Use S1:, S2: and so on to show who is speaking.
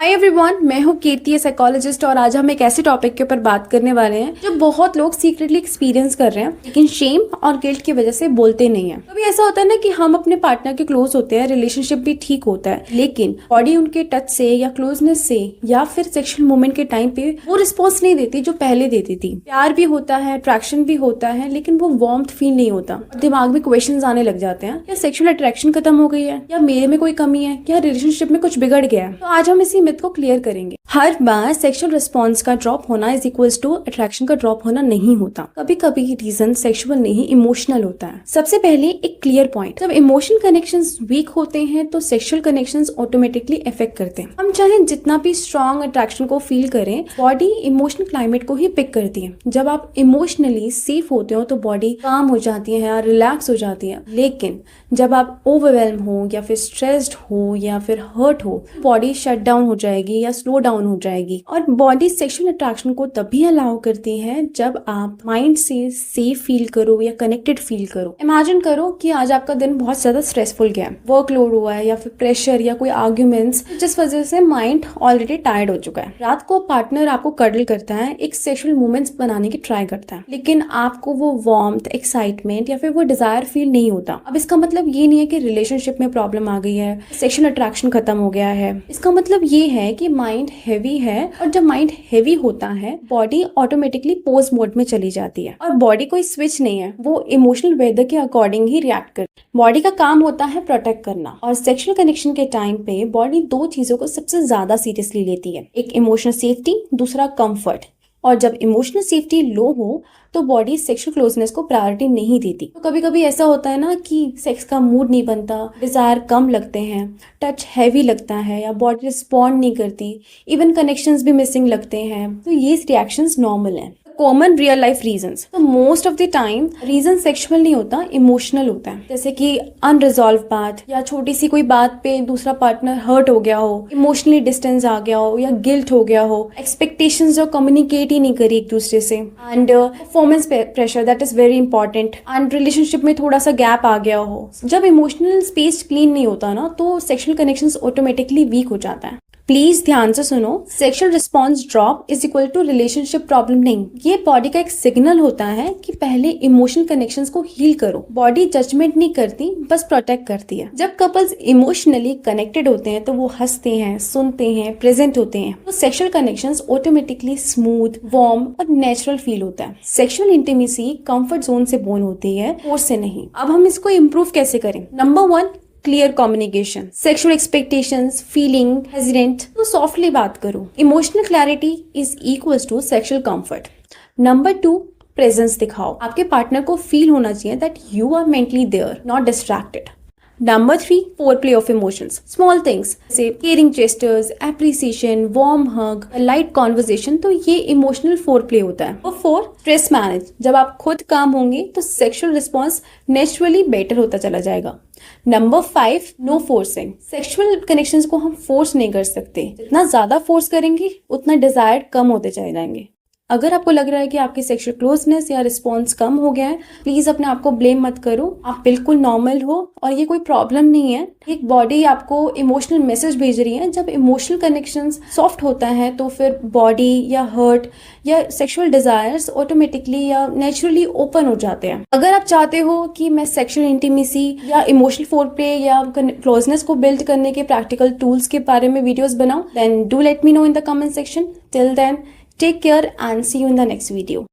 S1: Hi everyone, मैं हूँ कीर्ति, psychologist, और आज हम एक ऐसे टॉपिक के ऊपर बात करने वाले हैं जो बहुत लोग सीक्रेटली एक्सपीरियंस कर रहे हैं, लेकिन शेम और गिल्ट की वजह से बोलते नहीं है। कभी ऐसा होता है ना कि हम अपने पार्टनर के क्लोज होते हैं, रिलेशनशिप भी ठीक होता है, लेकिन बॉडी उनके टच से या क्लोजनेस से या फिर सेक्सुअल मोमेंट के टाइम पे वो रिस्पॉन्स नहीं देती जो पहले देती थी। प्यार भी होता है, अट्रैक्शन भी होता है, लेकिन वो वार्मथ फील नहीं होता। दिमाग में क्वेश्चंस आने लग जाते हैं, या सेक्सुअल अट्रैक्शन खत्म हो गई है, या मेरे में कोई कमी है, या रिलेशनशिप में कुछ बिगड़ गया है। तो आज हम इसी मिथ को क्लियर करेंगे। हर बार सेक्सुअल रिस्पॉन्स का ड्रॉप होना इज इक्वल्स टू अट्रैक्शन का ड्रॉप होना नहीं होता। कभी कभी रीजन सेक्सुअल नहीं, इमोशनल होता है। सबसे पहले एक क्लियर पॉइंट, जब इमोशनल कनेक्शंस वीक होते हैं तो सेक्सुअल कनेक्शंस ऑटोमेटिकली इफेक्ट करते हैं। हम चाहे जितना भी स्ट्रॉन्ग अट्रैक्शन को फील करें, बॉडी इमोशनल क्लाइमेट को ही पिक करती है। जब आप इमोशनली सेफ होते हो तो बॉडी काम हो जाती है, रिलैक्स हो जाती है। लेकिन जब आप ओवरवेल्म हो या फिर स्ट्रेस्ड हो या फिर हर्ट हो, बॉडी शट डाउन हो जाएगी या स्लो डाउन हो जाएगी। और बॉडी सेक्सुअल अट्रैक्शन को तभी अलाउ करती है जब आप माइंड से सेफ फील करो या कनेक्टेड फील करो। इमेजिन करो कि आज आपका दिन बहुत ज्यादा स्ट्रेसफुल गया, वर्कलोड हुआ है या फिर प्रेशर या कोई आर्ग्यूमेंट्स, जिस वजह से माइंड ऑलरेडी टायर्ड हो चुका है। रात को पार्टनर आपको कडल करता है, एक सेक्सुअल मोमेंट्स बनाने की ट्राई करता है, लेकिन आपको वो वार्मथ, एक्साइटमेंट या फिर वो डिजायर फील नहीं होता। अब इसका मतलब ये नहीं है कि रिलेशनशिप में प्रॉब्लम आ गई है, सेक्सुअल अट्रैक्शन खत्म हो गया है। इसका मतलब ये है कि माइंड हैवी है, और जब माइंड हैवी होता है बॉडी ऑटोमेटिकली पोज मोड में चली जाती है। और बॉडी कोई स्विच नहीं है, वो इमोशनल वेदर के अकॉर्डिंग ही रिएक्ट करती है। बॉडी का काम होता है प्रोटेक्ट करना, और सेक्सुअल कनेक्शन के टाइम पे बॉडी दो चीजों को सबसे ज्यादा सीरियसली लेती है, एक इमोशनल सेफ्टी, दूसरा कंफर्ट। और जब इमोशनल सेफ्टी लो हो तो बॉडी सेक्सुअल क्लोजनेस को प्रायोरिटी नहीं देती। तो कभी कभी ऐसा होता है ना कि सेक्स का मूड नहीं बनता, डिजायर कम लगते हैं, टच हैवी लगता है, या बॉडी रिस्पॉन्ड नहीं करती, इवन कनेक्शंस भी मिसिंग लगते हैं। तो ये रिएक्शंस नॉर्मल हैं। कॉमन रियल लाइफ रीजंस, तो most of the time reason sexual नहीं होता, इमोशनल होता है। जैसे कि अनरिजॉल्व बात, या छोटी सी कोई बात पे दूसरा पार्टनर हर्ट हो गया हो, इमोशनली डिस्टेंस आ गया हो, या गिल्ट हो गया हो, एक्सपेक्टेशंस जो कम्युनिकेट ही नहीं करी एक दूसरे से, and performance pressure, that is very important, and relationship में थोड़ा सा गैप आ गया हो। जब इमोशनल स्पेस क्लीन नहीं होता ना, तो सेक्सुअल कनेक्शंस ऑटोमेटिकली वीक हो जाता है। प्लीज ध्यान से सुनो, sexual response drop is equal to relationship problem नहीं। ये बॉडी का एक सिग्नल होता है कि पहले इमोशनल कनेक्शंस को हील करो। बॉडी जजमेंट नहीं करती, बस प्रोटेक्ट करती है। जब कपल्स इमोशनली कनेक्टेड होते हैं तो वो हंसते हैं, सुनते हैं, प्रेजेंट होते हैं, तो sexual connections automatically smooth, warm और नेचुरल फील होता है। सेक्सुअल इंटीमेसी कंफर्ट जोन से बोर्न होती है, फोर्स से नहीं। अब हम इसको इम्प्रूव कैसे करें? Number 1, clear communication. Sexual expectations, feeling, hesitant, तो सॉफ्टली बात करो। Emotional clarity is equals to sexual comfort. Number 2, presence दिखाओ। आपके पार्टनर को फील होना चाहिए that you are mentally there, not distracted. Number 3, foreplay of emotions. Small things जैसे caring gestures, appreciation, warm hug, light conversation, तो ये emotional foreplay होता है। और 4, स्ट्रेस मैनेज। जब आप खुद काम होंगे तो सेक्सुअल रिस्पॉन्स नेचुरली बेटर होता चला जाएगा। Number 5, no forcing. Sexual connections को हम फोर्स नहीं कर सकते। जितना ज्यादा फोर्स करेंगे उतना डिजायर कम होते चले जाएंगे। अगर आपको लग रहा है कि आपकी सेक्सुअल क्लोजनेस या रिस्पॉन्स कम हो गया है, प्लीज अपने आप को ब्लेम मत करो। आप बिल्कुल नॉर्मल हो और ये कोई प्रॉब्लम नहीं है। एक बॉडी आपको इमोशनल मैसेज भेज रही है। जब इमोशनल कनेक्शंस सॉफ्ट होता है तो फिर बॉडी या हर्ट या सेक्सुअल डिजायर्स ऑटोमेटिकली या नेचुरली ओपन हो जाते हैं। अगर आप चाहते हो कि मैं सेक्सुअल इंटीमेसी या इमोशनल फोरप्ले या क्लोजनेस को बिल्ड करने के प्रैक्टिकल टूल्स के बारे में वीडियोस बनाऊं, then do let me know in the comment section. Till then, take care and see you in the next video.